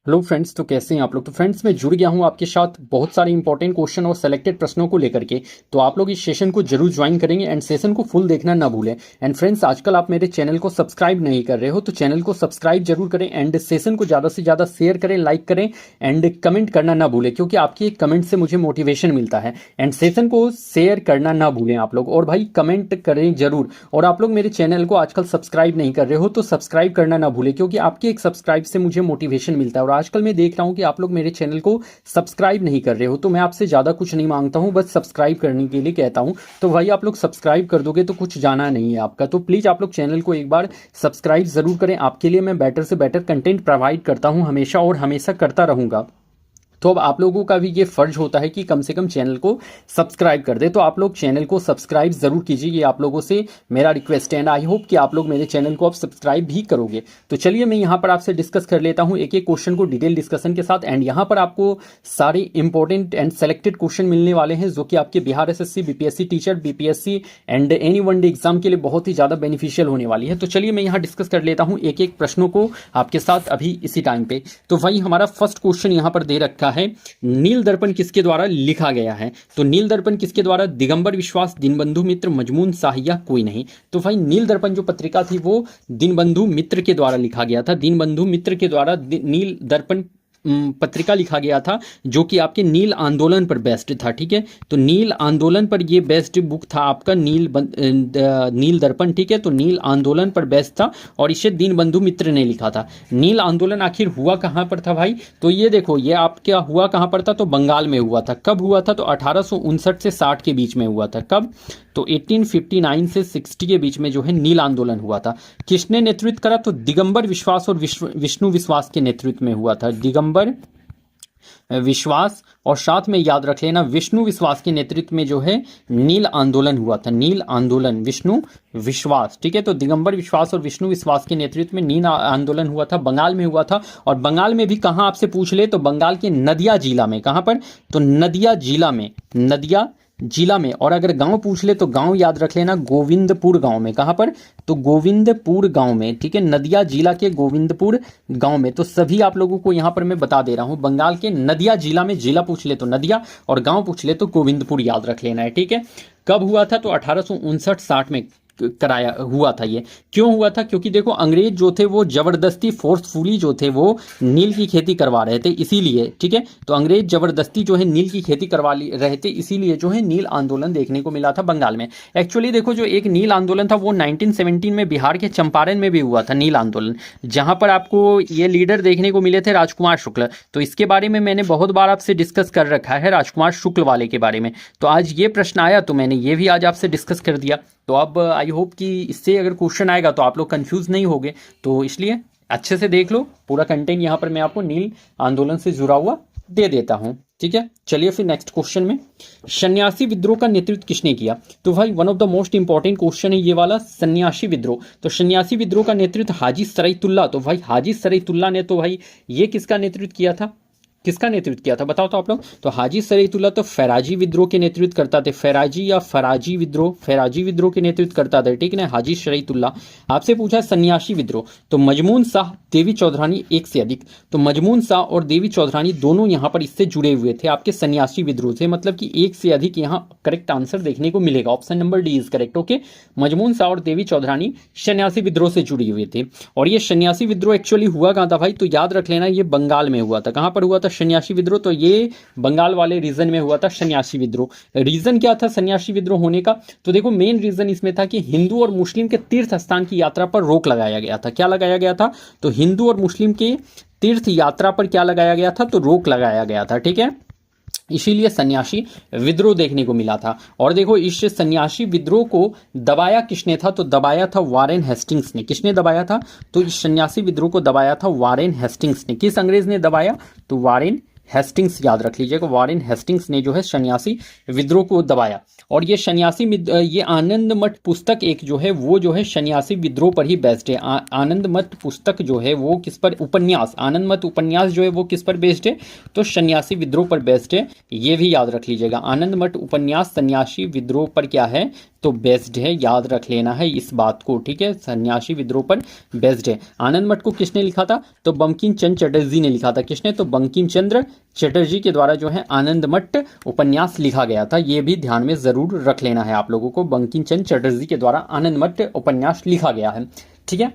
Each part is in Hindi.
हेलो फ्रेंड्स, तो कैसे हैं आप लोग। तो फ्रेंड्स, मैं जुड़ गया हूं आपके साथ बहुत सारे इंपॉर्टेंट क्वेश्चन और सेलेक्टेड प्रश्नों को लेकर के। तो आप लोग इस सेशन को जरूर ज्वाइन करेंगे एंड सेशन को फुल देखना ना भूलें। एंड फ्रेंड्स, आजकल आप मेरे चैनल को सब्सक्राइब नहीं कर रहे हो तो चैनल को सब्सक्राइब जरूर करें एंड सेशन को ज़्यादा से ज़्यादा शेयर करें, लाइक करें एंड कमेंट करना ना भूलें, क्योंकि आपकी एक कमेंट से मुझे मोटिवेशन मिलता है। एंड सेशन को शेयर करना ना भूलें आप लोग, और भाई कमेंट करें जरूर। और आप लोग मेरे चैनल को आजकल सब्सक्राइब नहीं कर रहे हो तो सब्सक्राइब करना ना भूलें, क्योंकि आपके एक सब्सक्राइब से मुझे मोटिवेशन मिलता है। और आजकल मैं देख रहा हूं कि आप लोग मेरे चैनल को सब्सक्राइब नहीं कर रहे हो, तो मैं आपसे ज़्यादा कुछ नहीं मांगता हूं, बस सब्सक्राइब करने के लिए कहता हूं। तो भाई आप लोग सब्सक्राइब कर दोगे तो कुछ जाना नहीं है आपका। तो प्लीज़ आप लोग चैनल को एक बार सब्सक्राइब ज़रूर करें। आपके लिए मैं बेटर से बेटर कंटेंट प्रोवाइड करता हूं हमेशा, और हमेशा करता रहूँगा। तो अब आप लोगों का भी ये फर्ज होता है कि कम से कम चैनल को सब्सक्राइब कर दे। तो आप लोग चैनल को सब्सक्राइब जरूर कीजिए, ये आप लोगों से मेरा रिक्वेस्ट है। एंड आई होप कि आप लोग मेरे चैनल को अब सब्सक्राइब भी करोगे। तो चलिए मैं यहाँ पर आपसे डिस्कस कर लेता हूँ एक एक क्वेश्चन को डिटेल डिस्कशन के साथ। एंड यहाँ पर आपको सारे इंपॉर्टेंट एंड सेलेक्टेड क्वेश्चन मिलने वाले हैं, जो कि आपके Bihar SSC, BPSC teacher, BPSC and any one day exam के लिए बहुत ही ज़्यादा बेनिफिशियल होने वाली है। तो चलिए मैं यहाँ डिस्कस कर लेता हूँ एक एक प्रश्नों को आपके साथ अभी इसी टाइम पे। तो भाई हमारा फर्स्ट क्वेश्चन यहाँ पर दे रखा है, नील दर्पण किसके द्वारा लिखा गया है। तो नील दर्पण किसके द्वारा, दिगंबर विश्वास, दीनबंधु मित्र, मजमून शाह या कोई नहीं। तो भाई नील दर्पण जो पत्रिका थी वो दीनबंधु मित्र के द्वारा लिखा गया था। दीनबंधु मित्र के द्वारा नील दर्पण पत्रिका लिखा गया था, जो कि आपके नील आंदोलन पर बेस्ड था। ठीक है, तो नील आंदोलन पर ये बेस्ड बुक था आपका नील दर्पण। ठीक है, तो नील आंदोलन पर बेस्ड था और इसे दीनबंधु मित्र ने लिखा था। नील आंदोलन आखिर हुआ कहाँ पर था भाई, तो ये देखो ये आपका हुआ कहाँ पर था, तो बंगाल में हुआ था। कब हुआ था, तो 1859 से 60 के बीच में हुआ था। कब, तो 1859 से 60 के बीच में जो है नील आंदोलन हुआ था। किसने नेतृत्व करा, तो दिगंबर विश्वास और विष्णु विश्वास के नेतृत्व में हुआ था। दिगंबर विश्वास और साथ में याद रख लेना विष्णु विश्वास के नेतृत्व में जो है नील आंदोलन हुआ था। नील आंदोलन, विष्णु विश्वास। ठीक है, तो दिगंबर विश्वास और विष्णु विश्वास के नेतृत्व में नील आंदोलन हुआ था, बंगाल में हुआ था। और बंगाल में भी कहाँ आपसे पूछ ले, तो बंगाल के नदिया जिला में। कहाँ पर, तो नदिया जिला में, नदिया जिला में। और अगर गांव पूछ ले तो गांव याद रख लेना गोविंदपुर गांव में। कहां पर, तो गोविंदपुर गांव में। ठीक है, नदिया जिला के गोविंदपुर गांव में। तो सभी आप लोगों को यहां पर मैं बता दे रहा हूं, बंगाल के नदिया जिला में, जिला पूछ ले तो नदिया और गांव पूछ ले तो गोविंदपुर याद रख लेना है। ठीक है, कब हुआ था, तो 1859-60 में कराया हुआ था। ये क्यों हुआ था, क्योंकि देखो अंग्रेज जो थे वो जबरदस्ती फोर्सफुली जो थे वो नील की खेती करवा रहे थे, इसीलिए। ठीक है, तो अंग्रेज जबरदस्ती जो है नील की खेती करवा रहे थे, इसीलिए जो है नील आंदोलन देखने को मिला था बंगाल में। एक्चुअली देखो जो एक नील आंदोलन था वो 1917 में बिहार के चंपारण में भी हुआ था नील आंदोलन, जहां पर आपको ये लीडर देखने को मिले थे राजकुमार शुक्ल। तो इसके बारे में मैंने बहुत बार आपसे डिस्कस कर रखा है, राजकुमार शुक्ल वाले के बारे में। तो आज ये प्रश्न आया तो मैंने ये भी आज आपसे डिस्कस कर दिया। तो अब आई होप कि इससे अगर क्वेश्चन आएगा तो आप लोग कंफ्यूज नहीं होगे, तो इसलिए अच्छे से देख लो पूरा कंटेंट। यहाँ पर मैं आपको नील आंदोलन से जुड़ा हुआ दे देता हूँ। ठीक है, चलिए फिर नेक्स्ट क्वेश्चन में, सन्यासी विद्रोह का नेतृत्व किसने किया। तो भाई one of the most important question है ये वाला, सन्यासी विद्रोह। तो सन्यासी विद्रोह का नेतृत्व हाजी सरईतुल्लाह। तो भाई हाजी सरईतुल्लाह ने, तो भाई ये किसका नेतृत्व किया था, किसका नेतृत्व किया था बताओ तो आप लोग। तो हाजी सरईतुल्लाह तो फैराजी विद्रोह के नेतृत्व करता थे, फैराजी या फराजी विद्रोह, फैराजी विद्रोह के नेतृत्व करता था। ठीक है ना, हाजी सरईतुल्लाह। आपसे पूछा सन्यासी विद्रोह, तो मजमून शाह, देवी चौधरानी एक से अधिक। तो मजमून शाह और देवी चौधरानी दोनों यहाँ पर इससे जुड़े हुए थे आपके सन्यासी विद्रोह से, मतलब कि एक से अधिक यहाँ करेक्ट आंसर देखने को मिलेगा। Option number D is correct. Okay, Majnu Shah और देवी चौधरानी सन्यासी विद्रोह से जुड़े हुए थे। और ये सन्यासी विद्रोह एक्चुअली हुआ कहाँ था भाई, तो याद रख लेना ये बंगाल में हुआ था। कहाँ पर हुआ था सन्यासी विद्रोह, तो ये बंगाल वाले रीजन में हुआ था सन्यासी विद्रोह। रीजन क्या था सन्यासी विद्रोह होने का, तो देखो मेन रीजन इसमें था कि हिंदू और मुस्लिम के तीर्थ स्थान की यात्रा पर रोक लगाया गया था। क्या लगाया गया था, तो हिंदू और मुस्लिम के तीर्थ यात्रा पर क्या लगाया गया था, तो रोक लगाया गया था। ठीक है, इसीलिए सन्यासी विद्रोह देखने को मिला था। और देखो इस सन्यासी विद्रोह को दबाया किसने था, तो दबाया था वारेन हेस्टिंग्स ने। किसने दबाया था, तो इस सन्यासी विद्रोह को दबाया था वारेन हेस्टिंग्स ने। किस अंग्रेज ने दबाया, तो वारेन हेस्टिंग्स याद रख लीजिएगा, वारेन हेस्टिंग्स ने जो है सन्यासी विद्रोह को दबाया। और ये सन्यासी ये आनंद मठ पुस्तक एक जो है वो जो है सन्यासी विद्रोह पर ही बेस्ड है। आनंद मठ पुस्तक जो है वो किस पर, उपन्यास, आनंद मठ उपन्यास जो है वो किस पर बेस्ड है, तो सन्यासी विद्रोह पर बेस्ड है। ये भी याद रख लीजिएगा, आनंद मठ उपन्यास सन्यासी विद्रोह पर क्या है, तो बेस्ड है, याद रख लेना है इस बात को, ठीक है। सन्यासी विद्रोह पर बेस्ड है। आनंद मठ को किसने लिखा था? तो बंकिम चंद्र चटर्जी ने लिखा था। किसने? तो बंकिम चंद्र चटर्जी के द्वारा जो है आनंद मठ उपन्यास लिखा गया था। ये भी ध्यान में जरूर रख लेना है आप लोगों को, बंकिम चंद्र चटर्जी के द्वारा आनंद मठ उपन्यास लिखा गया है, ठीक है।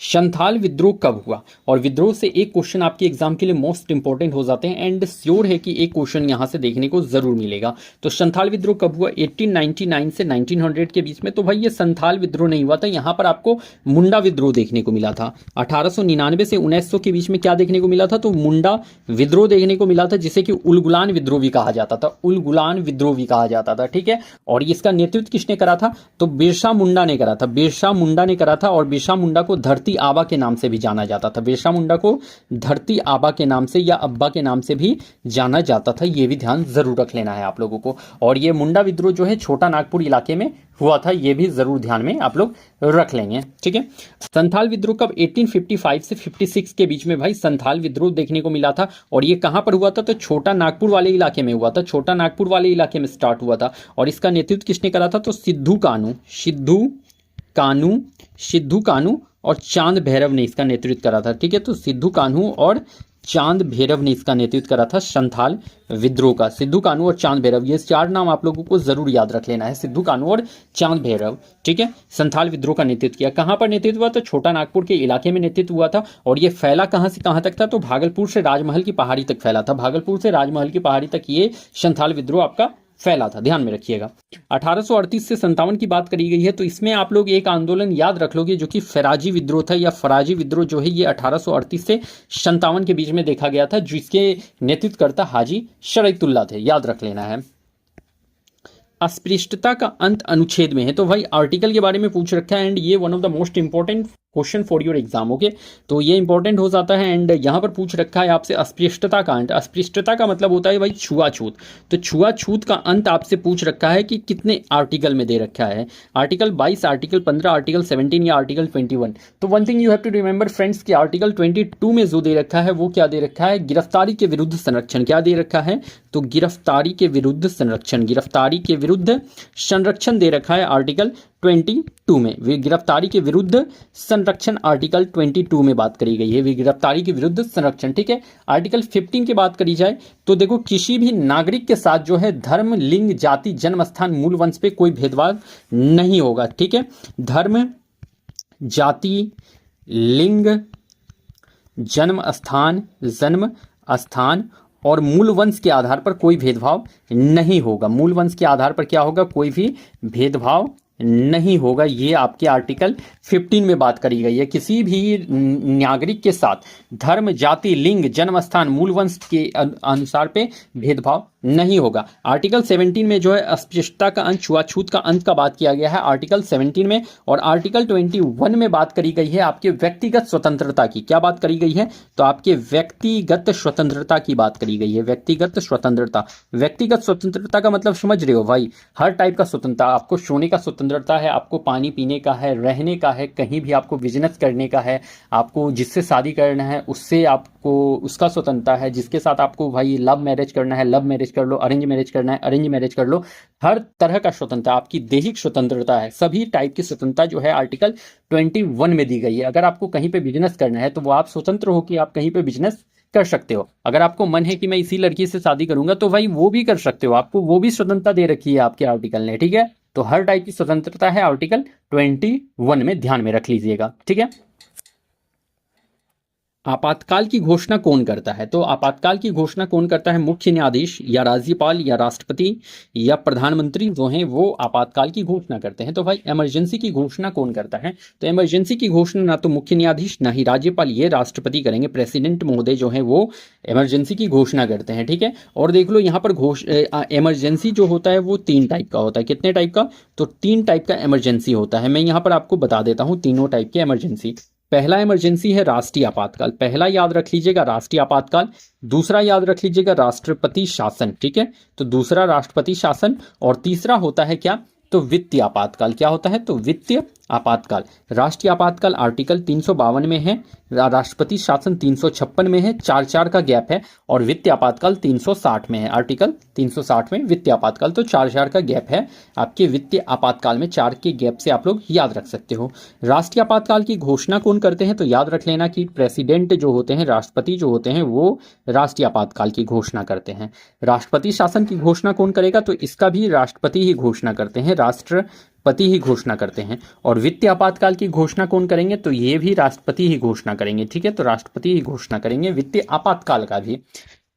संथाल विद्रोह कब हुआ? और विद्रोह से एक क्वेश्चन आपके एग्जाम के लिए मोस्ट इंपॉर्टेंट हो जाते हैं एंड श्योर है कि एक क्वेश्चन यहां से देखने को जरूर मिलेगा। तो संथाल विद्रोह कब हुआ? 1899 से 1900 के बीच में। तो भाई ये संथाल विद्रोह नहीं हुआ था, यहां पर आपको मुंडा विद्रोह देखने को मिला था। 1899 से 1900 के बीच में क्या देखने को मिला था? तो मुंडा विद्रोह देखने को मिला था, जिसे कि उलगुलान विद्रोह भी कहा जाता था, उलगुलान विद्रोह भी कहा जाता था, ठीक है। और इसका नेतृत्व किसने करा था? तो बिरसा मुंडा ने करा था, बिरसा मुंडा ने करा था। और बिरसा मुंडा को धरती आबा के नाम से भी जाना जाता था। बिरसा मुंडा को धरती आबा के नाम से या अब्बा के नाम से भी जाना जाता था, यह भी ध्यान जरूर रख लेना है आप लोगों को। और ये मुंडा विद्रोह जो है छोटा नागपुर इलाके में हुआ था, यह भी जरूर ध्यान में आप लोग रख लेंगे, ठीक है। संथाल विद्रोह कब? 1855 से 56 के बीच में भाई संथाल विद्रोह देखने को मिला था। और ये कहां पर हुआ था? तो छोटा नागपुर वाले इलाके में हुआ था, छोटा नागपुर वाले इलाके में स्टार्ट हुआ था। और इसका नेतृत्व किसने करा था? तो सिद्धू कानू, सिद्धू कानू और चांद भैरव ने इसका नेतृत्व करा था, ठीक है। तो सिद्धू कान्हू और चांद भैरव ने इसका नेतृत्व करा था संथाल विद्रोह का। सिद्धू कान्हू और चांद भैरव, ये चार नाम आप लोगों को जरूर याद रख लेना है, सिद्धू कान्हू और चांद भैरव, ठीक है। संथाल विद्रोह का नेतृत्व किया। कहां पर नेतृत्व हुआ? तो छोटा नागपुर के इलाके में नेतृत्व हुआ था। और ये फैला कहां से कहां तक था? तो भागलपुर से राजमहल की पहाड़ी तक फैला था, भागलपुर से राजमहल की पहाड़ी तक ये संथाल विद्रोह आपका फैला था, ध्यान में रखिएगा। 1838 से 57 की बात करी गई है, तो इसमें आप लोग एक आंदोलन याद रख लोगे जो कि फराजी विद्रोह था, या फराजी विद्रोह जो है ये 1838 से 57 के बीच में देखा गया था, जिसके नेतृत्व करता हाजी शरीयतुल्लाह थे, याद रख लेना है। अस्पृश्यता का अंत अनुच्छेद में है, तो भाई आर्टिकल के बारे में पूछ रखा है एंड ये one of the most important question for your exam, okay. तो ये इंपॉर्टेंट हो जाता है एंड यहाँ पर पूछ रखा है आपसे अस्पृश्यता का अंत। अस्पृश्यता का मतलब होता है भाई छुआछूत, तो छुआछूत का अंत आपसे पूछ रखा है कि कितने आर्टिकल में दे रखा है, आर्टिकल 22, आर्टिकल 15, आर्टिकल 17 या आर्टिकल 21। तो one thing you have to remember friends कि आर्टिकल 22 में जो दे रखा है वो क्या दे रखा है? गिरफ्तारी के विरुद्ध संरक्षण। क्या दे रखा है? तो गिरफ्तारी के विरुद्ध संरक्षण, गिरफ्तारी के विरुद्ध संरक्षण दे रखा है आर्टिकल 22 में। गिरफ्तारी के विरुद्ध संरक्षण आर्टिकल 22 में बात करी गई है, गिरफ्तारी के विरुद्ध संरक्षण, ठीक है। आर्टिकल 15 की बात करी जाए तो देखो, किसी भी नागरिक के साथ जो है धर्म, लिंग, जाति, जन्म स्थान, मूल वंश पे कोई भेदभाव नहीं होगा, ठीक है। धर्म, जाति, लिंग, जन्म स्थान और मूल वंश के आधार पर कोई भेदभाव नहीं होगा। मूल वंश के आधार पर क्या होगा? कोई भी भेदभाव नहीं होगा। ये आपके आर्टिकल 15 में बात करी गई है। किसी भी नागरिक के साथ धर्म, जाति, लिंग, जन्म स्थान, मूल वंश के अनुसार पे भेदभाव नहीं होगा। आर्टिकल 17 में जो है अस्पृश्यता का अंत, छुआछूत का अंत का बात किया गया है आर्टिकल 17 में। और आर्टिकल 21 में बात करी गई है आपके व्यक्तिगत स्वतंत्रता की। क्या बात करी गई है? तो आपके व्यक्तिगत स्वतंत्रता की बात करी गई है, व्यक्तिगत स्वतंत्रता। व्यक्तिगत स्वतंत्रता का मतलब समझ रहे हो भाई? हर टाइप का स्वतंत्रता, आपको सोने का स्वतंत्रता है, आपको पानी पीने का है, रहने का है, कहीं भी आपको बिजनेस करने का है, आपको जिससे शादी करना है उससे आपको उसका स्वतंत्रता है, जिसके साथ आपको भाई लव मैरिज करना है लव मैरिज कर लो, अरेंज मैरिज करना है अरेंज मैरिज कर लो। हर तरह का स्वतंत्रता, आपकी दैहिक स्वतंत्रता है, सभी टाइप की स्वतंत्रता जो है आर्टिकल 21 में दी गई है। अगर आपको कहीं पे बिजनेस करना है तो वो आप स्वतंत्र हो कि आप कहीं पे बिजनेस कर सकते हो। अगर आपको मन है कि मैं इसी लड़की से शादी करूंगा तो भाई वो भी कर सकते हो, आपको वो भी स्वतंत्रता दे रखी है आपके आर्टिकल ने, ठीक है। तो हर टाइप की स्वतंत्रता है आर्टिकल 21 में, ध्यान में रख लीजिएगा, ठीक है। आपातकाल की घोषणा कौन करता है? तो आपातकाल की घोषणा कौन करता है? मुख्य न्यायाधीश या राज्यपाल या राष्ट्रपति या प्रधानमंत्री जो हैं वो आपातकाल की घोषणा करते हैं। तो भाई इमरजेंसी की घोषणा कौन करता है? तो इमरजेंसी की घोषणा ना तो मुख्य न्यायाधीश ना ही राज्यपाल, ये राष्ट्रपति करेंगे। प्रेसिडेंट महोदय जो है वो इमरजेंसी की घोषणा करते हैं, ठीक है। और देख लो यहाँ पर इमरजेंसी जो होता है वो 3 टाइप का होता है। कितने टाइप का? तो 3 टाइप का इमरजेंसी होता है। मैं यहाँ पर आपको बता देता हूँ तीनों टाइप के इमरजेंसी। पहला इमरजेंसी है राष्ट्रीय आपातकाल, पहला याद रख लीजिएगा राष्ट्रीय आपातकाल। दूसरा याद रख लीजिएगा राष्ट्रपति शासन, ठीक है। तो दूसरा राष्ट्रपति शासन। और तीसरा होता है क्या? तो वित्तीय आपातकाल। क्या होता है? तो वित्तीय आपातकाल, राष्ट्रीय आपातकाल आर्टिकल 352 में है, राष्ट्रपति शासन 356 में है, 4 का गैप है, और वित्तीय आपातकाल 360 में है, आर्टिकल 360 में वित्तीय आपातकाल। तो 4 का गैप है आपके वित्तीय आपातकाल में, 4 के गैप से आप लोग याद रख सकते हो। राष्ट्रीय आपातकाल की घोषणा कौन करते हैं? तो याद रख लेना कि प्रेसिडेंट जो होते हैं, राष्ट्रपति जो होते हैं, वो राष्ट्रीय आपातकाल की घोषणा करते हैं। राष्ट्रपति शासन की घोषणा कौन करेगा? तो इसका भी राष्ट्रपति ही घोषणा करते हैं, राष्ट्रपति ही घोषणा करते हैं। और वित्तीय आपातकाल की घोषणा कौन करेंगे? तो ये भी राष्ट्रपति ही घोषणा करेंगे। ठीक है, तो राष्ट्रपति ही घोषणा करेंगे वित्तीय आपातकाल का भी।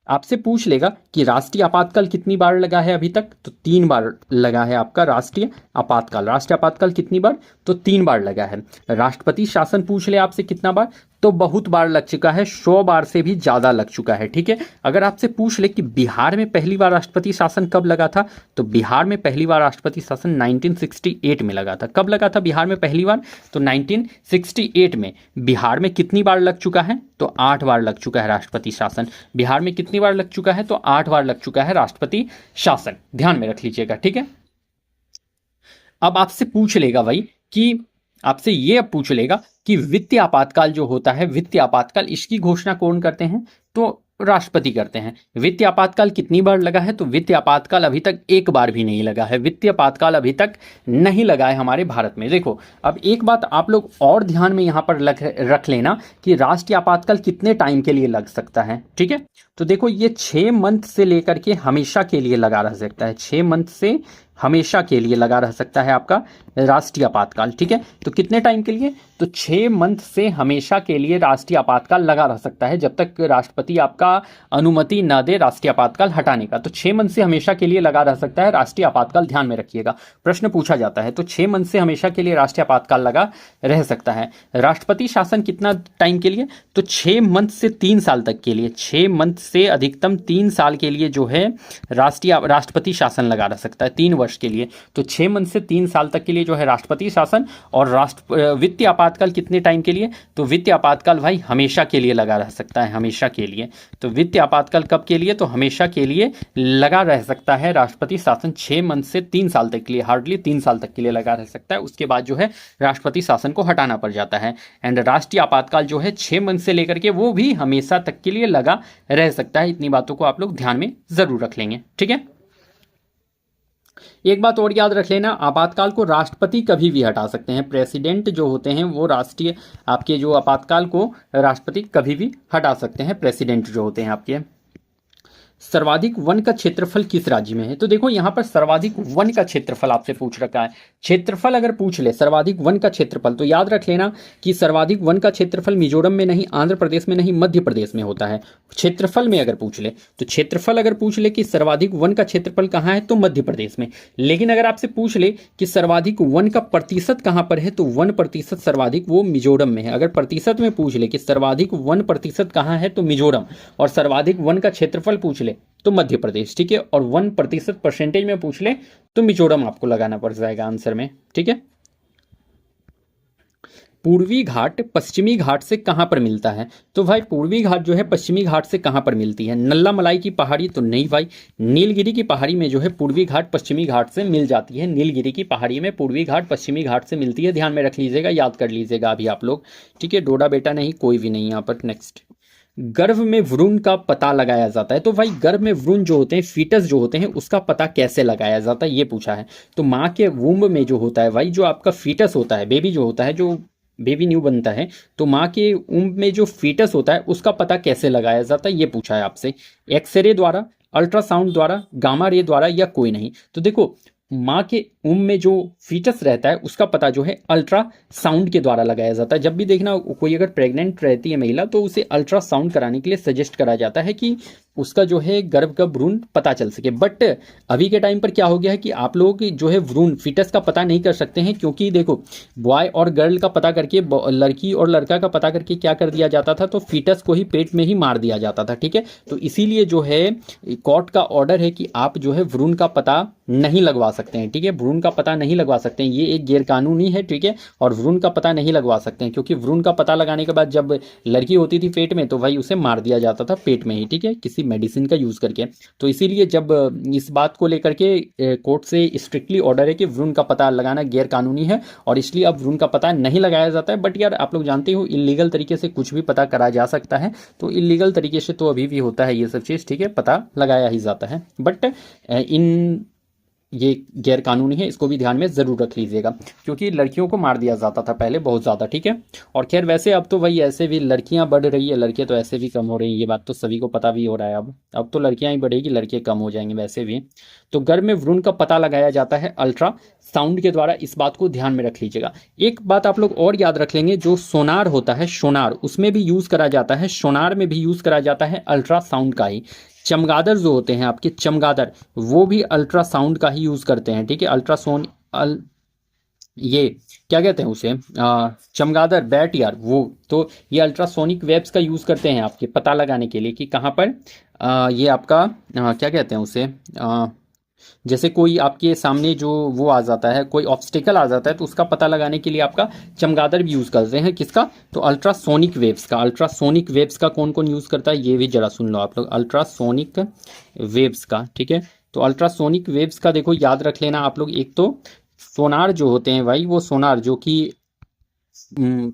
आपसे पूछ लेगा कि राष्ट्रीय आपातकाल कितनी बार लगा है अभी तक? तो 3 बार लगा है आपका राष्ट्रीय आपातकाल। राष्ट्रीय आपातकाल कितनी बार? तो 3 बार लगा है। राष्ट्रपति शासन पूछ ले आपसे कितना बार? तो बहुत बार लग चुका है, 100 बार से भी ज़्यादा लग चुका है। ठीक है, अगर आपसे पूछ ले कि बिहार में पहली बार राष्ट्रपति शासन कब लगा था? तो बिहार में पहली बार राष्ट्रपति शासन 1968 में लगा था। कब लगा था बिहार में पहली बार? तो 1968 में। बिहार में कितनी बार लग चुका है? तो 8 बार लग चुका है राष्ट्रपति शासन। बिहार में कितनी बार लग चुका है? तो 8 बार लग चुका है राष्ट्रपति शासन, ध्यान में रख लीजिएगा। ठीक है, अब आपसे पूछ लेगा भाई कि आपसे ये अब पूछ लेगा कि वित्तीय आपातकाल जो होता है, वित्तीय आपातकाल, इसकी घोषणा कौन करते हैं? तो राष्ट्रपति करते हैं। वित्तीय आपातकाल कितनी बार लगा है? तो वित्तीय आपातकाल अभी तक 1 बार भी नहीं लगा है। वित्तीय आपातकाल अभी तक नहीं लगा है हमारे भारत में। देखो, अब एक बात आप लोग और ध्यान में यहाँ पर रख लेना कि राष्ट्रीय आपातकाल कितने टाइम के लिए लग सकता है। ठीक है, तो देखो ये 6 मंथ से लेकर के हमेशा के लिए लगा रह सकता है। 6 मंथ से हमेशा के लिए लगा रह सकता है आपका राष्ट्रीय आपातकाल। ठीक है, तो कितने टाइम के लिए? तो 6 मंथ से हमेशा के लिए राष्ट्रीय आपातकाल लगा रह सकता है, जब तक राष्ट्रपति आपका अनुमति न दे राष्ट्रीय आपातकाल हटाने का। तो 6 मंथ से हमेशा के लिए लगा रह सकता है राष्ट्रीय आपातकाल, ध्यान में रखिएगा, प्रश्न पूछा जाता है। तो 6 मंथ से हमेशा के लिए राष्ट्रीय आपातकाल लगा रह सकता है। राष्ट्रपति शासन कितना टाइम के लिए? तो 6 मंथ से 3 साल तक के लिए, 6 मंथ से अधिकतम 3 साल के लिए जो है राष्ट्रपति शासन लगा रह सकता है, 3 वर्ष के लिए। तो 6 मंथ से 3 साल तक के लिए जो है राष्ट्रपति शासन। और वित्तीय आपातकाल कितने टाइम के लिए? तो वित्तीय आपातकाल भाई हमेशा के लिए लगा रह सकता है, हमेशा के लिए। तो वित्तीय आपातकाल कब के लिए? तो हमेशा के लिए लगा रह सकता है राष्ट्रपति शासन। 6 मंथ से 3 साल तक के लिए, हार्डली 3 साल तक के लिए लगा रह सकता है। उसके बाद जो है राष्ट्रपति शासन को हटाना पड़ जाता है। एंड राष्ट्रीय आपातकाल जो है 6 मंथ से लेकर के वो भी हमेशा तक के लिए लगा रह सकता है। इतनी बातों को आप लोग ध्यान में जरूर रख लेंगे। ठीक है, एक बात और याद रख लेना, आपातकाल को राष्ट्रपति कभी भी हटा सकते हैं। प्रेसिडेंट जो होते हैं वो राष्ट्रीय आपके जो आपातकाल को राष्ट्रपति कभी भी हटा सकते हैं, प्रेसिडेंट जो होते हैं आपके। सर्वाधिक वन का क्षेत्रफल किस राज्य में है? तो देखो यहाँ पर सर्वाधिक वन का क्षेत्रफल आपसे पूछ रखा है। क्षेत्रफल अगर पूछ ले सर्वाधिक वन का क्षेत्रफल, तो याद रख लेना कि सर्वाधिक वन का क्षेत्रफल मिजोरम में नहीं, आंध्र प्रदेश में नहीं, मध्य प्रदेश में होता है। क्षेत्रफल में अगर पूछ ले तो क्षेत्रफल अगर पूछ ले कि सर्वाधिक वन का क्षेत्रफल कहाँ है, तो मध्य प्रदेश में। लेकिन अगर आपसे पूछ ले कि सर्वाधिक वन का प्रतिशत कहाँ पर है, तो 1% सर्वाधिक वो मिजोरम में है। अगर प्रतिशत में पूछ ले कि सर्वाधिक 1% कहाँ है, तो मिजोरम। और सर्वाधिक वन का क्षेत्रफल पूछ ले तो मध्य प्रदेश। ठीक है, और 1% परसेंटेज में पूछ ले तो मिजोरम आपको लगाना पड़ जाएगा आंसर में। ठीक है, पूर्वी घाट पश्चिमी घाट से कहां पर मिलता है? तो भाई पूर्वी घाट जो है पश्चिमी घाट से कहां पर मिलती है? नल्ला मलाई की पहाड़ी? तो नहीं भाई, नीलगिरी की पहाड़ी में जो है पूर्वी घाट पश्चिमी घाट से मिल जाती है। नीलगिरी की पहाड़ी में पूर्वी घाट पश्चिमी घाट से मिलती है, ध्यान में रख लीजिएगा, याद कर लीजिएगा अभी आप लोग। ठीक है, डोडा बेटा नहीं, कोई भी नहीं यहाँ पर। नेक्स्ट, गर्भ में भ्रूण का पता लगाया जाता है। तो भाई गर्भ में भ्रूण जो होते हैं, फीटस जो होते हैं, उसका पता कैसे लगाया जाता है ये पूछा है। तो माँ के वुम्ब में जो होता है भाई, जो आपका फीटस होता है, बेबी जो होता है, जो बेबी न्यू बनता है, तो माँ के वुम्ब में जो फीटस होता है उसका पता कैसे लगाया जाता है ये पूछा है आपसे। एक्सरे द्वारा, अल्ट्रासाउंड द्वारा, गामा रे द्वारा, या कोई नहीं? तो देखो माँ के वुम्ब में जो फीटस रहता है उसका पता जो है अल्ट्रासाउंड के द्वारा लगाया जाता है। जब भी देखना कोई अगर प्रेग्नेंट रहती है महिला तो उसे अल्ट्रासाउंड कराने के लिए सजेस्ट करा जाता है कि उसका जो है गर्भ का भ्रूण पता चल सके। बट अभी के टाइम पर क्या हो गया है कि आप लोग जो है भ्रूण फीटस का पता नहीं कर सकते हैं, क्योंकि देखो बॉय और गर्ल का पता करके, लड़की और लड़का का पता करके क्या कर दिया जाता था, तो फीटस को ही पेट में ही मार दिया जाता था। ठीक है, तो इसीलिए जो है कोर्ट का ऑर्डर है कि आप जो है भ्रूण का पता नहीं लगवा सकते हैं। ठीक है, भ्रूण भ्रूण का पता नहीं लगवा सकते हैं, ये एक गैरकानूनी है, ठीक है। और भ्रूण का पता नहीं लगवा सकते हैं, क्योंकि भ्रूण का पता लगाने के बाद जब लड़की होती थी पेट में तो भाई उसे मार दिया जाता था पेट में ही, ठीक है, किसी मेडिसिन का यूज़ करके। तो इसीलिए जब इस बात को लेकर के कोर्ट से स्ट्रिक्टली ऑर्डर है कि भ्रूण का पता लगाना गैर कानूनी है, और इसलिए अब भ्रूण का पता नहीं लगाया जाता है। बट यार आप लोग जानते हो इलीगल तरीके से कुछ भी पता करा जा सकता है, तो इलीगल तरीके से तो अभी भी होता है ये सब चीज़, ठीक है, पता लगाया ही जाता है। बट इन ये गैर कानूनी है, इसको भी ध्यान में ज़रूर रख लीजिएगा, क्योंकि लड़कियों को मार दिया जाता था पहले बहुत ज़्यादा, ठीक है। और खैर वैसे अब तो भाई ऐसे भी लड़कियां बढ़ रही है, लड़के तो ऐसे भी कम हो रही है, ये बात तो सभी को पता भी हो रहा है। अब तो लड़कियां ही बढ़ेगी, लड़के कम हो जाएंगे वैसे भी। तो गर्भ में भ्रूण का पता लगाया जाता है अल्ट्रा साउंड के द्वारा, इस बात को ध्यान में रख लीजिएगा। एक बात आप लोग और याद रख लेंगे, जो सोनार होता है, सोनार, उसमें भी यूज़ करा जाता है, सोनार में भी यूज़ करा जाता है अल्ट्रासाउंड का ही। चमगादड़ जो होते हैं आपके चमगादड़, वो भी अल्ट्रासाउंड का ही यूज़ करते हैं, ठीक है। ये क्या कहते हैं उसे, चमगादड़, बैट यार, वो तो ये अल्ट्रासोनिक वेव्स का यूज़ करते हैं आपके पता लगाने के लिए कि कहाँ पर ये आपका क्या कहते हैं उसे, जैसे कोई आपके सामने जो वो आ जाता है, कोई ऑब्स्टिकल आ जाता है, तो उसका पता लगाने के लिए आपका चमगादड़ भी यूज़ करते हैं। किसका, तो अल्ट्रासोनिक वेव्स का। अल्ट्रासोनिक वेव्स का कौन कौन यूज़ करता है, ये भी जरा सुन लो आप लोग, अल्ट्रासोनिक वेव्स का, ठीक है। तो अल्ट्रासोनिक वेव्स का देखो याद रख लेना आप लोग। एक तो सोनार जो होते हैं भाई, वो सोनार जो कि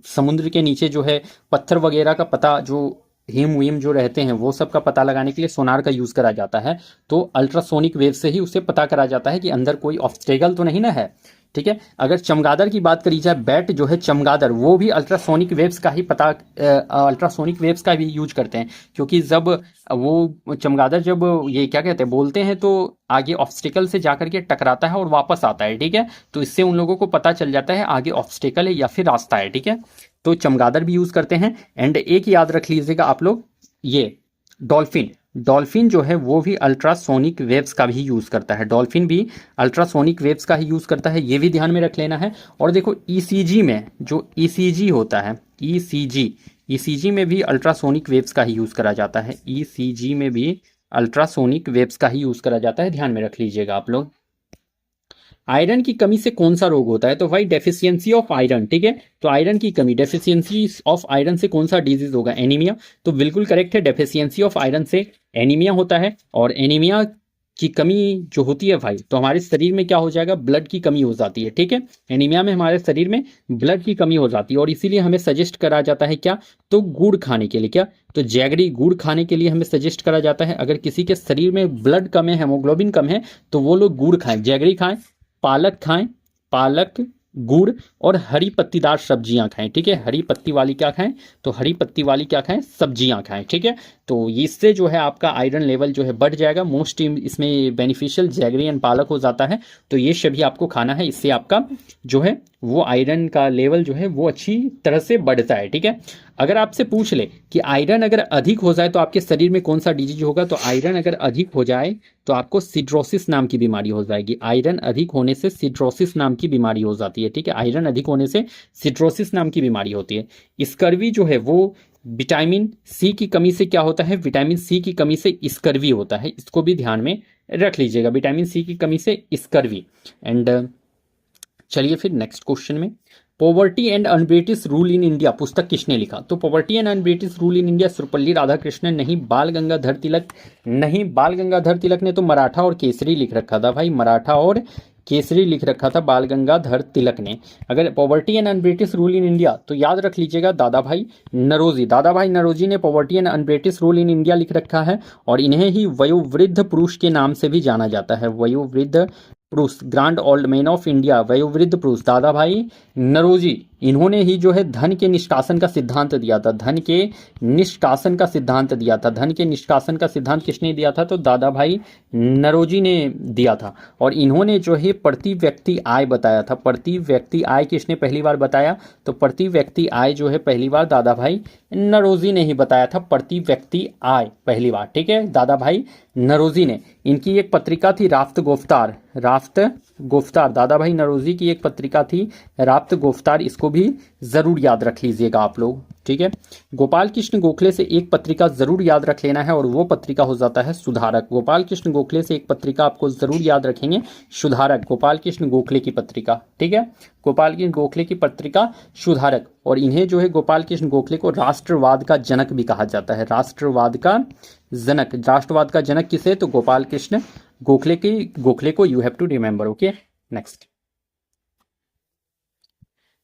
समुद्र के नीचे जो है पत्थर वगैरह का पता, जो हिम विम जो रहते हैं वो सब का पता लगाने के लिए सोनार का यूज़ करा जाता है। तो अल्ट्रासोनिक वेव से ही उसे पता करा जाता है कि अंदर कोई ऑब्स्टेकल तो नहीं ना है, ठीक है। अगर चमगादड़ की बात करी जाए, बैट जो है चमगादड़, वो भी अल्ट्रासोनिक वेव्स का ही पता, अल्ट्रासोनिक वेव्स का भी यूज करते हैं, क्योंकि जब वो चमगादड़ जब ये क्या कहते हैं बोलते हैं, तो आगे ऑब्स्टिकल से जाकर के टकराता है और वापस आता है, ठीक है। तो इससे उन लोगों को पता चल जाता है आगे ऑब्स्टिकल है या फिर रास्ता है, ठीक है। तो चमगादड़ भी यूज करते हैं। एंड एक याद रख लीजिएगा आप लोग, ये डॉल्फिन, डॉल्फिन जो है वो भी अल्ट्रासोनिक वेव्स का भी यूज़ करता है, डॉल्फिन भी अल्ट्रासोनिक वेव्स का ही यूज़ करता है, ये भी ध्यान में रख लेना है। और देखो ईसीजी में, जो ईसीजी होता है, ईसीजी, ईसीजी में भी अल्ट्रासोनिक वेव्स का ही यूज़ करा जाता है, ईसीजी में भी अल्ट्रासोनिक वेव्स का ही यूज़ करा जाता है, ध्यान में रख लीजिएगा आप लोग। आयरन की कमी से कौन सा रोग होता है, तो भाई डेफिशिएंसी ऑफ आयरन, ठीक है। तो आयरन की कमी, डेफिशिएंसी ऑफ आयरन से कौन सा डिजीज होगा, एनीमिया। तो बिल्कुल करेक्ट है, डेफिशिएंसी ऑफ आयरन से एनीमिया होता है। और एनीमिया की कमी जो होती है भाई, तो हमारे शरीर में क्या हो जाएगा, ब्लड की कमी हो जाती है, ठीक है। एनीमिया में हमारे शरीर में ब्लड की कमी हो जाती है, और इसीलिए हमें सजेस्ट करा जाता है क्या, तो गुड़ खाने के लिए, क्या, तो जैगरी गुड़ खाने के लिए हमें सजेस्ट करा जाता है। अगर किसी के शरीर में ब्लड कम है, हेमोग्लोबिन कम है, तो वो लोग गुड़ खाएं, जैगरी खाएं, पालक खाएं, पालक, गुड़, और हरी पत्तीदार सब्जियां खाएं, ठीक है। हरी पत्ती वाली क्या खाएं, तो हरी पत्ती वाली क्या खाएं, सब्जियां खाएं, ठीक है। तो इससे जो है आपका आयरन लेवल जो है बढ़ जाएगा। मोस्ट इसमें बेनिफिशियल जैगरी एंड पालक हो जाता है, तो ये सभी आपको खाना है, इससे आपका जो है वो आयरन का लेवल जो है वो अच्छी तरह से बढ़ता है, ठीक है। अगर आपसे पूछ ले कि आयरन अगर अधिक हो जाए तो आपके शरीर में कौन सा डिजीज होगा, तो आयरन अगर अधिक हो जाए तो आपको सिड्रोसिस नाम की बीमारी हो जाएगी। आयरन अधिक होने से सिड्रोसिस नाम की बीमारी हो जाती है, ठीक है। आयरन अधिक होने से सिड्रोसिस नाम की बीमारी होती है। स्कर्वी जो है वो विटामिन सी की कमी से क्या होता है, विटामिन सी की कमी से स्कर्वी होता है, इसको भी ध्यान में रख लीजिएगा, विटामिन सी की कमी से स्कर्वी। एंड चलिए फिर नेक्स्ट क्वेश्चन में, poverty and un-British rule in India पुस्तक किसने लिखा, तो poverty and un-British rule in India Sarvepalli Radhakrishnan नहीं, बाल गंगाधर तिलक नहीं, बाल गंगाधर तिलक ने तो मराठा और केसरी लिख रखा था भाई, मराठा और केसरी लिख रखा था बाल गंगाधर तिलक ने। अगर poverty and un-British rule in India, तो याद रख लीजिएगा दादा भाई नरोजी, दादा भाई नरोजी ने poverty and un-British rule in India लिख रखा है, और इन्हें ही वयोवृद्ध पुरुष के नाम से भी जाना जाता है, वयोवृद्ध पुरुष, grand old man of India, वयोवृद्ध पुरुष दादा भाई नरोजी। इन्होंने ही जो है धन के निष्कासन का सिद्धांत दिया था, धन के निष्कासन का सिद्धांत दिया था। धन के निष्कासन का सिद्धांत किसने दिया था, तो दादा भाई नरोजी ने दिया था। और इन्होंने जो है प्रति व्यक्ति आय बताया था, प्रति व्यक्ति आय किसने पहली बार बताया, तो प्रति व्यक्ति आय जो है पहली बार दादा भाई नरोजी ने ही बताया था, प्रति व्यक्ति आय पहली बार, ठीक है, दादा भाई नरोजी ने। इनकी एक पत्रिका थी राफ्त गोफ्तार, राफ्त गुफ्तार, दादा भाई नौरोजी की एक पत्रिका थी राप्त गुफ्तार, इसको भी जरूर याद रख लीजिएगा आप लोग, ठीक है। गोपाल कृष्ण गोखले से एक पत्रिका जरूर याद रख लेना है और वो पत्रिका हो जाता है सुधारक। गोपाल कृष्ण गोखले से एक पत्रिका आपको जरूर याद रखेंगे, सुधारक, गोपाल कृष्ण गोखले की पत्रिका, ठीक है। गोपाल कृष्ण गोखले की पत्रिका सुधारक, और इन्हें जो है गोपाल कृष्ण गोखले को राष्ट्रवाद का जनक भी कहा जाता है, राष्ट्रवाद का जनक। राष्ट्रवाद का जनक किसे? तो गोपाल कृष्ण गोखले को you have to remember, okay. Next,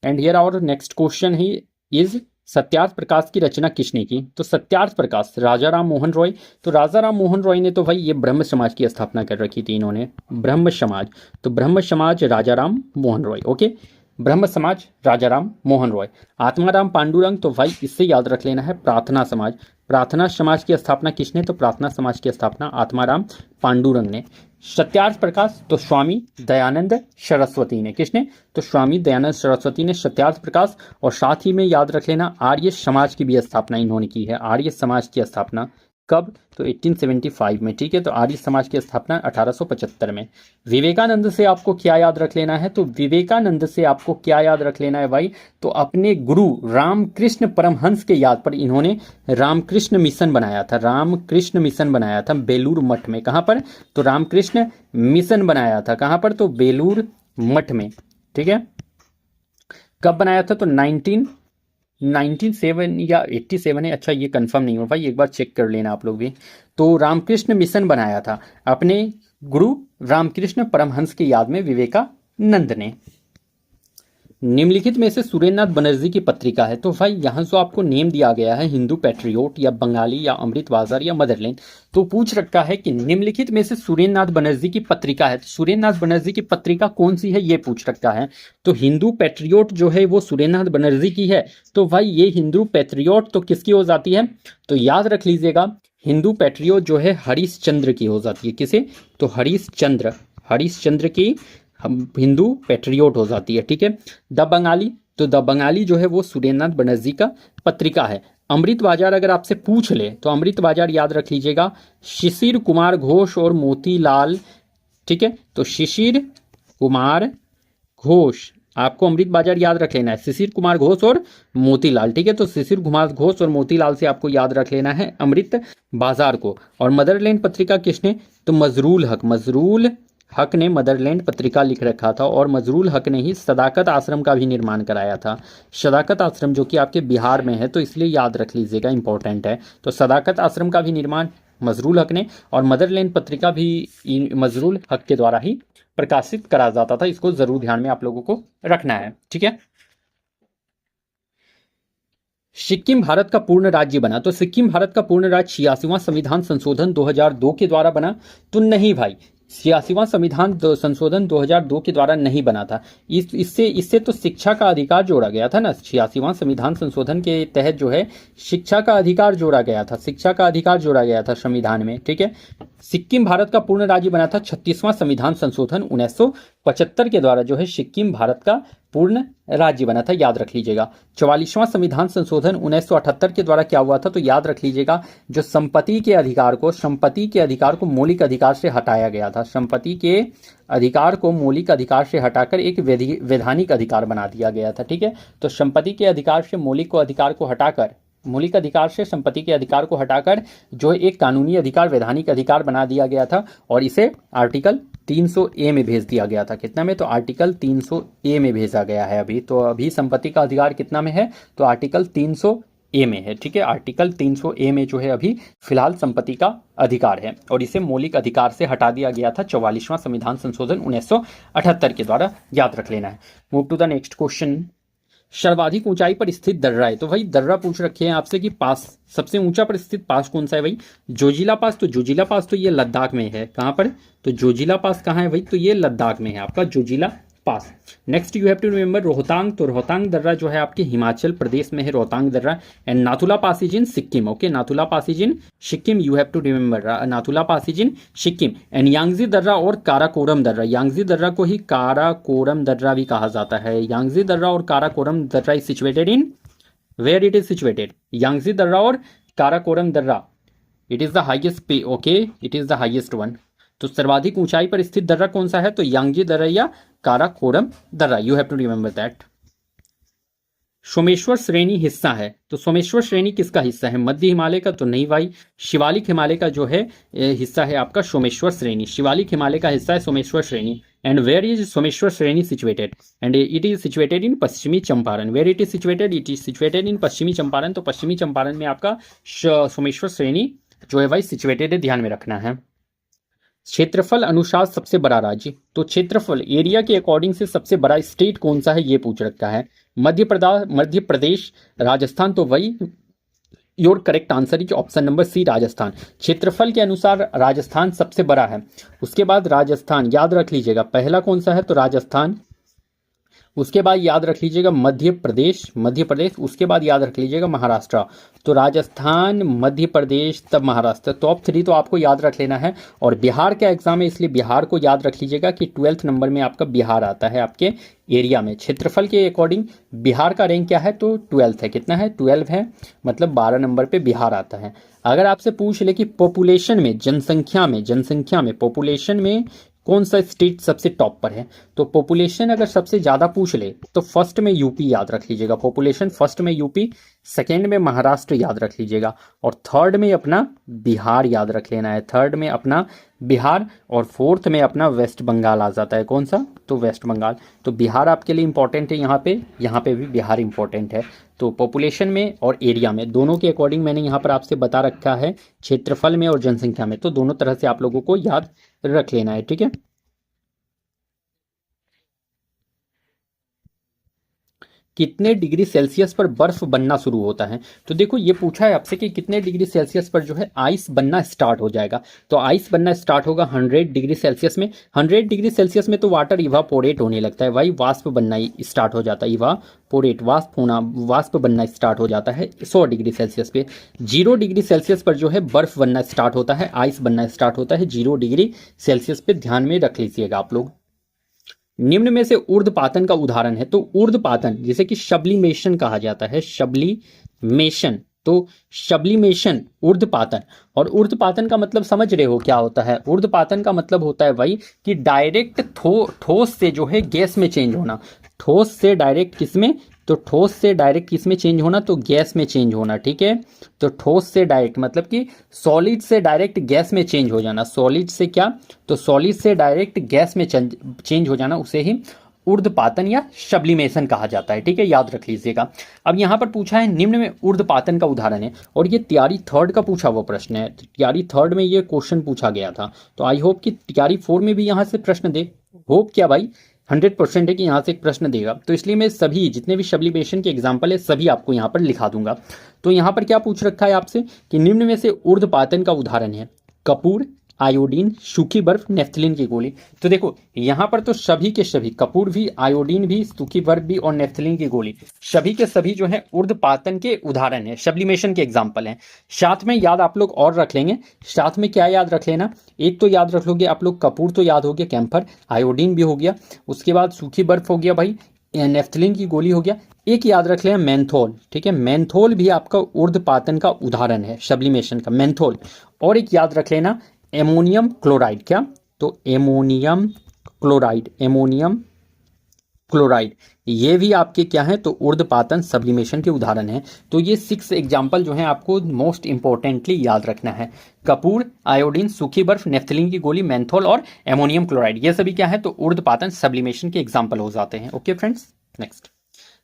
and here our next question he is Satyarth Prakash की रचना किसने की? तो सत्यार्थ प्रकाश राजा राम मोहन रॉय। तो राजा राम मोहन रॉय ने तो भाई ये ब्रह्म समाज की स्थापना कर रखी थी इन्होंने, ब्रह्म समाज। तो ब्रह्म समाज राजा राम मोहन रॉय, ओके। ब्रह्म समाज राजा राम मोहन रॉय। आत्माराम पांडुरंग, तो भाई इससे याद रख लेना है प्रार्थना समाज। प्रार्थना समाज की स्थापना किसने? तो प्रार्थना समाज की स्थापना आत्माराम पांडुरंग ने। सत्यार्थ प्रकाश, तो स्वामी दयानंद सरस्वती ने। किसने? तो स्वामी दयानंद सरस्वती ने सत्यार्थ प्रकाश। और साथ ही में याद रख लेना आर्य समाज की भी स्थापना इन्होंने की है, आर्य समाज की स्थापना कब? तो 1875 में, ठीक है। तो आर्य समाज की स्थापना 1875 में। विवेकानंद से आपको क्या याद रख लेना है? तो विवेकानंद से आपको क्या याद रख लेना है भाई? तो अपने गुरु रामकृष्ण परमहंस के याद पर इन्होंने रामकृष्ण मिशन बनाया था, रामकृष्ण मिशन बनाया था बेलूर मठ में। कहाँ पर? तो रामकृष्ण मिशन बनाया था, कहाँ पर? तो बेलूर मठ में, ठीक है। कब बनाया था? तो 97 या 87 है, अच्छा ये कंफर्म नहीं हो भाई, एक बार चेक कर लेना आप लोग भी। तो रामकृष्ण मिशन बनाया था अपने गुरु रामकृष्ण परमहंस की याद में विवेकानंद ने। निम्नलिखित में से सुरेंद्रनाथ बनर्जी की पत्रिका है। तो भाई यहाँ जो आपको नेम दिया गया है हिंदू पैट्रियोट या बंगाली या अमृत बाजार या मदरलैंड, तो पूछ रखा है कि निम्नलिखित में से सुरेंद्रनाथ बनर्जी की पत्रिका है। तो सुरेंद्रनाथ बनर्जी की पत्रिका कौन सी है ये पूछ रखा है। तो हिंदू पैट्रियोट जो है वो सुरेंद्रनाथ बनर्जी की है। तो भाई ये हिंदू पैट्रियोट तो किसकी हो जाती है? तो याद रख लीजिएगा हिंदू पैट्रियोट जो है हरीश चंद्र की हो जाती है। किसे? तो हरीश चंद्र की हिंदू पैट्रियोट हो जाती है, ठीक है। द बंगाली, तो द बंगाली जो है वो सुरेंद्रनाथ बनर्जी का पत्रिका है। अमृत बाजार अगर आपसे पूछ ले तो अमृत बाजार याद रख लीजिएगा शिशिर कुमार घोष और मोतीलाल, ठीक है। तो शिशिर कुमार घोष, आपको अमृत बाजार याद रख लेना है, शिशिर कुमार घोष और मोतीलाल, ठीक है। तो शिशिर कुमार घोष और मोतीलाल से आपको याद रख लेना है अमृत बाजार को। और मदरलैंड पत्रिका किसने? तो मजरूल हक ने मदरलैंड पत्रिका लिख रखा था। और मजरूल हक ने ही सदाकत आश्रम का भी निर्माण कराया था। सदाकत आश्रम जो कि आपके बिहार में है, तो इसलिए याद रख लीजिएगा, इंपॉर्टेंट है। तो सदाकत आश्रम का भी निर्माण मजरूल हक ने, और मदरलैंड पत्रिका भी मजरूल हक के द्वारा ही प्रकाशित करा जाता था। इसको जरूर ध्यान में आप लोगों को रखना है, ठीक है। सिक्किम भारत का पूर्ण राज्य बना। तो सिक्किम भारत का पूर्ण राज्य 86वां संविधान संशोधन 2002 के द्वारा बना? तो नहीं भाई, 86वां संविधान संशोधन 2002 के द्वारा नहीं बना था। इससे तो शिक्षा का अधिकार जोड़ा गया था ना, 86वां संविधान संशोधन के तहत जो है शिक्षा का अधिकार जोड़ा गया था, शिक्षा का अधिकार जोड़ा गया था संविधान में, ठीक है। सिक्किम भारत का पूर्ण राज्य बना था 36वां संविधान संशोधन 1975 के द्वारा जो है सिक्किम भारत का पूर्ण राज्य बना था, याद रख लीजिएगा। 44वां संविधान संशोधन 1978 के द्वारा क्या हुआ था? तो याद रख लीजिएगा जो संपत्ति के अधिकार को मौलिक अधिकार से हटाया गया था, संपत्ति के अधिकार को मौलिक अधिकार से हटाकर एक वैधानिक अधिकार बना दिया गया था, ठीक है। तो संपत्ति के अधिकार से मौलिक अधिकार से संपत्ति के अधिकार को हटाकर जो एक कानूनी अधिकार वैधानिक अधिकार बना दिया गया था, और इसे आर्टिकल 300A में भेज दिया गया था। कितना में? तो आर्टिकल 300A में भेजा गया है अभी। तो अभी संपत्ति का अधिकार कितना में है? तो आर्टिकल 300A में है, ठीक है। आर्टिकल 300A में जो है अभी फिलहाल संपत्ति का अधिकार है, और इसे मौलिक अधिकार से हटा दिया गया था 44वां संविधान संशोधन 1978 के द्वारा, याद रख लेना है। Move to the next question. सर्वाधिक ऊंचाई पर स्थित दर्रा है। तो भाई दर्रा पूछ रखे हैं आपसे कि पास सबसे ऊंचा पर स्थित पास कौन सा है भाई? जोजिला पास। तो जोजिला पास तो ये लद्दाख में है। कहाँ पर? तो जोजिला पास कहाँ है भाई? तो ये लद्दाख में है आपका Zojila pass. Next you have to remember Rohtang. तो रोहतांग दर्रा जो है आपके हिमाचल प्रदेश में है, रोहतांग दर्रा। And Nathula pass is in Sikkim, okay. Nathula pass is in Sikkim, you have to remember Nathula pass is in Sikkim. And Yangji दर्रा और काराकोरम दर्रा, यांगजी दर्रा को ही काराकोरम दर्रा भी कहा जाता है। यांगजी दर्रा और काराकोरम दर्रा is situated in, where it is situated? Yangji दर्रा और काराकोरम दर्रा, इट इज द हाइएस्ट पे, okay, it is the highest one. तो सर्वाधिक ऊंचाई पर स्थित दर्रा कौन सा है? तो यांगजी दर्रा या काराकोरम दर्रा। You have to remember that. Someshwar श्रेणी हिस्सा है, तो सोमेश्वर श्रेणी किसका हिस्सा है? मध्य हिमालय का? तो नहीं भाई, शिवालिक हिमालय का जो है हिस्सा है आपका सोमेश्वर श्रेणी। शिवालिक हिमालय का हिस्सा है सोमेश्वर श्रेणी। And where is Someshwar Shreni situated? And it is situated in Pashchimi Champaran. Where it is situated? It is situated in Pashchimi Champaran. तो पश्चिमी चंपारण में आपका सोमेश्वर श्रेणी जो है भाई सिचुएटेड है, ध्यान में रखना है। क्षेत्रफल अनुसार सबसे बड़ा राज्य, तो क्षेत्रफल एरिया के अकॉर्डिंग से सबसे बड़ा स्टेट कौन सा है ये पूछ रखा है। मध्य प्रदेश, राजस्थान। तो वही your correct answer is option number C, Rajasthan. क्षेत्रफल के अनुसार राजस्थान सबसे बड़ा है। उसके बाद राजस्थान याद रख लीजिएगा, पहला कौन सा है? तो राजस्थान। उसके बाद याद रख लीजिएगा मध्य प्रदेश। उसके बाद याद रख लीजिएगा महाराष्ट्र। तो राजस्थान, मध्य प्रदेश, तब महाराष्ट्र। टॉप 3 तो आपको याद रख लेना है। और बिहार का एग्जाम है इसलिए बिहार को याद रख लीजिएगा कि 12th नंबर में आपका बिहार आता है आपके एरिया में। क्षेत्रफल के अकॉर्डिंग बिहार का रैंक क्या है? तो 12th है। कितना है? 12 है, मतलब 12 नंबर पे बिहार आता है। अगर आपसे पूछ ले कि पॉपुलेशन में, जनसंख्या में पॉपुलेशन में कौन सा स्टेट सबसे टॉप पर है, तो पॉपुलेशन अगर सबसे ज्यादा पूछ ले तो फर्स्ट में यूपी याद रख लीजिएगा। पॉपुलेशन फर्स्ट में यूपी, सेकेंड में महाराष्ट्र याद रख लीजिएगा, और थर्ड में अपना बिहार याद रख लेना है। थर्ड में अपना बिहार, और फोर्थ में अपना वेस्ट बंगाल आ जाता है। कौन सा? तो वेस्ट बंगाल। तो बिहार आपके लिए इंपॉर्टेंट है यहाँ पे भी बिहार इंपॉर्टेंट है। तो पॉपुलेशन में और एरिया में दोनों के अकॉर्डिंग मैंने यहाँ पर आपसे बता रखा है, क्षेत्रफल में और जनसंख्या में, तो दोनों तरह से आप लोगों को याद रख लेना है, ठीक है। कितने डिग्री सेल्सियस पर बर्फ बनना शुरू होता है? तो देखो ये पूछा है आपसे कि कितने डिग्री सेल्सियस पर जो है आइस बनना स्टार्ट हो जाएगा। तो आइस बनना स्टार्ट होगा 100 डिग्री सेल्सियस में। 100 डिग्री सेल्सियस में तो वाटर इवापोरेट होने लगता है भाई, वाष्प बनना स्टार्ट हो जाता है। इवापोरेट, वाष्प बनना स्टार्ट हो जाता है 100 डिग्री सेल्सियस पे। 0 डिग्री सेल्सियस पर जो है बर्फ बनना स्टार्ट होता है, आइस बनना स्टार्ट होता है 0 डिग्री सेल्सियस पे। ध्यान में रख लीजिएगा आप लोग। निम्न में से ऊर्ध्वपातन का उदाहरण है, तो ऊर्ध्वपातन जिसे कि शब्लिमेशन कहा जाता है, शब्लिमेशन। तो शब्लिमेशन ऊर्ध्वपातन, और ऊर्ध्वपातन का मतलब समझ रहे हो क्या होता है? ऊर्ध्वपातन का मतलब होता है भाई कि डायरेक्ट ठोस से जो है गैस में चेंज होना। ठोस से डायरेक्ट किसमें? तो ठोस से डायरेक्ट किसमें चेंज होना? तो गैस में चेंज होना, ठीक है। तो ठोस से डायरेक्ट मतलब कि सॉलिड से डायरेक्ट गैस में चेंज हो जाना। सॉलिड से क्या? तो सॉलिड से डायरेक्ट गैस में चेंज हो जाना, उसे ही ऊर्ध्वपातन या सब्लिमेशन कहा जाता है, ठीक है, याद रख लीजिएगा। अब यहाँ पर पूछा है निम्न में ऊर्ध्वपातन का उदाहरण है, और ये तैयारी 3rd का पूछा हुआ प्रश्न है। तैयारी 3rd में ये क्वेश्चन पूछा गया था, तो आई होप कि तैयारी 4 में भी यहाँ से प्रश्न दे। होप क्या भाई, 100% है कि यहाँ से एक प्रश्न देगा। तो इसलिए मैं सभी जितने भी सब्लिमेशन के एग्जाम्पल है सभी आपको यहाँ पर लिखा दूंगा। तो यहाँ पर क्या पूछ रखा है आपसे कि निम्न में से ऊर्ध्वपातन का उदाहरण है कपूर, आयोडीन, सूखी बर्फ, नेफ्थलीन की गोली। तो देखो यहाँ पर तो सभी के सभी, कपूर भी, आयोडीन भी, सूखी बर्फ भी और नेफ्थलीन की गोली, सभी के सभी जो है ऊर्ध्वपातन के उदाहरण है, सब्लिमेशन के एग्जाम्पल हैं। साथ में याद आप लोग और रख लेंगे, साथ में क्या याद रख लेना? एक तो याद रख लोगे आप लोग, कपूर तो याद हो गया, कैम्फर, आयोडीन भी हो गया, उसके बाद सूखी बर्फ हो गया भाई, नेफ्थलीन की गोली हो गया। एक याद रख लें मेंथोल, ठीक है, मेंथोल भी आपका ऊर्ध्वपातन का उदाहरण है, सब्लिमेशन का, मेंथोल। और एक याद रख लेना एमोनियम क्लोराइड, क्या? तो एमोनियम क्लोराइड, ये भी आपके क्या है? तो ऊर्ध्वपातन सब्लिमेशन के उदाहरण है। तो ये 6 एग्जाम्पल जो है आपको मोस्ट इंपॉर्टेंटली याद रखना है। कपूर, आयोडीन, सूखी बर्फ, नेफ्थलीन की गोली, मेंथोल और एमोनियम क्लोराइड, ये सभी क्या है? तो ऊर्ध्वपातन सब्लिमेशन के एग्जाम्पल हो जाते हैं। Okay friends, next.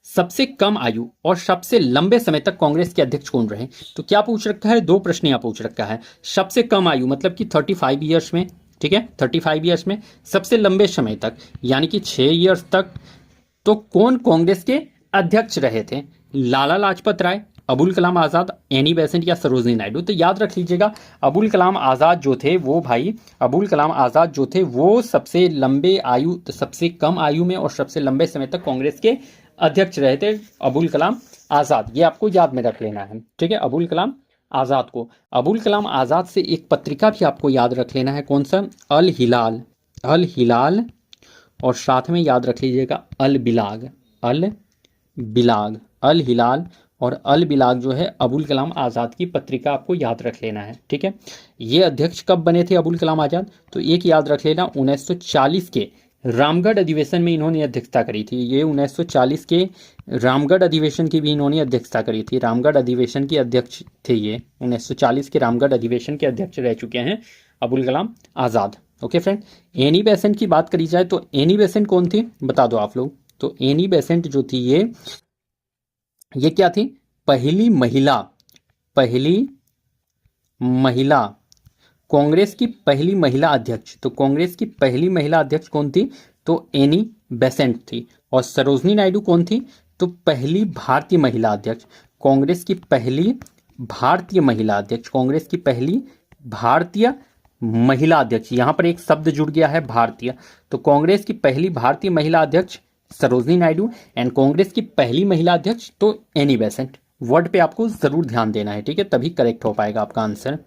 सबसे कम आयु और सबसे लंबे समय तक कांग्रेस के अध्यक्ष कौन रहे? तो क्या पूछ रखा है? 2 प्रश्न यहाँ पूछ रखा है। सबसे कम आयु मतलब कि 35 ईयर्स में, ठीक है, 35 ईयर्स में। सबसे लंबे समय तक यानी कि 6 ईयर्स तक। तो कौन कांग्रेस के अध्यक्ष रहे थे? लाला लाजपत राय, अबुल कलाम आज़ाद, एनी बेसेंट या सरोजिनी नायडू। तो याद रख लीजिएगा अबुल कलाम आज़ाद जो थे वो भाई, अबुल कलाम आज़ाद जो थे वो सबसे लंबे आयु, सबसे कम आयु में और सबसे लंबे समय तक कांग्रेस के अध्यक्ष रहे थे अबुल कलाम आज़ाद। ये आपको याद में रख लेना है, ठीक है, अबुल कलाम आज़ाद को। अबुल कलाम आज़ाद से एक पत्रिका भी आपको याद रख लेना है, कौन सा? अल हिलाल, और साथ में याद रख लीजिएगा अल बिलाग, अल हिलाल और अल बिलाग जो है अबुल कलाम आज़ाद की पत्रिका, आपको याद रख लेना है। ठीक है, ये अध्यक्ष कब बने थे अबुल कलाम आज़ाद? तो एक याद रख लेना, 1940 के रामगढ़ अधिवेशन में इन्होंने अध्यक्षता करी थी। ये 1940 के रामगढ़ अधिवेशन की भी इन्होंने अध्यक्षता करी थी। रामगढ़ अधिवेशन के अध्यक्ष थे ये, 1940 के रामगढ़ अधिवेशन के अध्यक्ष रह चुके हैं Abul Kalam Azad. Okay friend, Annie Besant की बात करी जाए तो एनी बेसेंट कौन थी, बता दो आप लोग। तो एनी बेसेंट जो थी ये क्या थी? पहली महिला कांग्रेस की पहली महिला अध्यक्ष। तो कांग्रेस की पहली महिला अध्यक्ष कौन थी? तो एनी बेसेंट थी। और सरोजनी नायडू कौन थी? तो पहली भारतीय महिला अध्यक्ष। कांग्रेस की पहली भारतीय महिला अध्यक्ष, कांग्रेस की पहली भारतीय महिला अध्यक्ष। यहां पर एक शब्द जुड़ गया है, भारतीय। तो कांग्रेस की पहली भारतीय महिला अध्यक्ष सरोजनी नायडू एंड कांग्रेस की पहली महिला अध्यक्ष तो एनी बेसेंट। वर्ड पे आपको जरूर ध्यान देना है, ठीक है, तभी करेक्ट हो पाएगा आपका आंसर।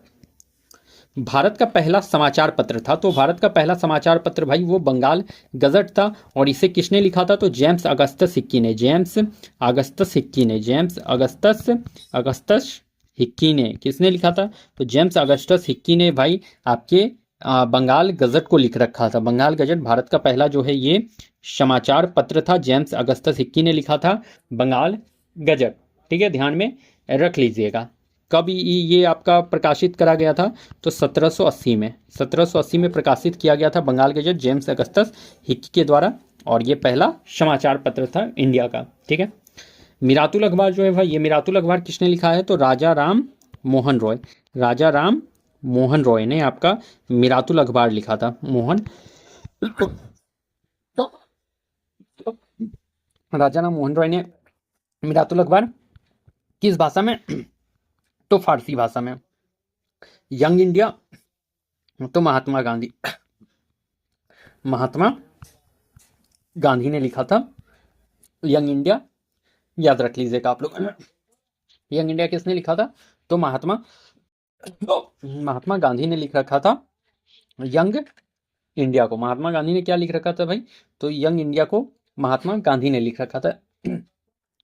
भारत का पहला समाचार पत्र था, तो भारत का पहला समाचार पत्र भाई वो बंगाल गजट था। और इसे किसने लिखा था? तो जेम्स अगस्टस हिक्की ने। जेम्स अगस्टस हिक्की ने किसने लिखा था? तो जेम्स अगस्टस हिक्की ने भाई आपके बंगाल गजट को लिख रखा था। बंगाल गजट भारत का पहला जो है ये समाचार पत्र था, जेम्स अगस्टस हिक्की ने लिखा था बंगाल गजट। ठीक है, ध्यान में रख लीजिएगा। कब ये आपका प्रकाशित करा गया था? तो 1780 में प्रकाशित किया गया था Bengal gazette James Augustus Hicky के द्वारा। और ये पहला समाचार पत्र था इंडिया का। ठीक है, मिरातुल अखबार जो है भाई, ये मिरातुल अखबार किसने लिखा है? तो राजा राम मोहन रॉय ने आपका मिरातुल अखबार लिखा था। राजा राम मोहन रॉय ने मिरातुल अखबार किस भाषा में? तो फारसी भाषा में। यंग इंडिया तो महात्मा गांधी ने लिखा था। यंग इंडिया याद रख लीजिएगा आप लोग। यंग इंडिया किसने लिखा था? तो महात्मा गांधी ने लिख रखा था यंग इंडिया को। महात्मा गांधी ने क्या लिख रखा था भाई? तो यंग इंडिया को महात्मा गांधी ने लिख रखा था।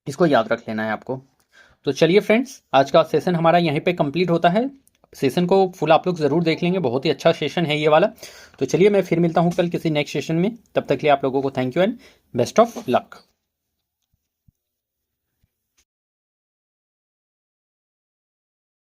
इसको याद रख लेना है आपको। तो चलिए फ्रेंड्स, आज का सेशन हमारा यहीं पे कंप्लीट होता है। सेशन को फुल आप लोग जरूर देख लेंगे, बहुत ही अच्छा सेशन है ये वाला। तो चलिए मैं फिर मिलता हूँ कल किसी नेक्स्ट सेशन में। तब तक के लिए आप लोगों को thank you and best of luck.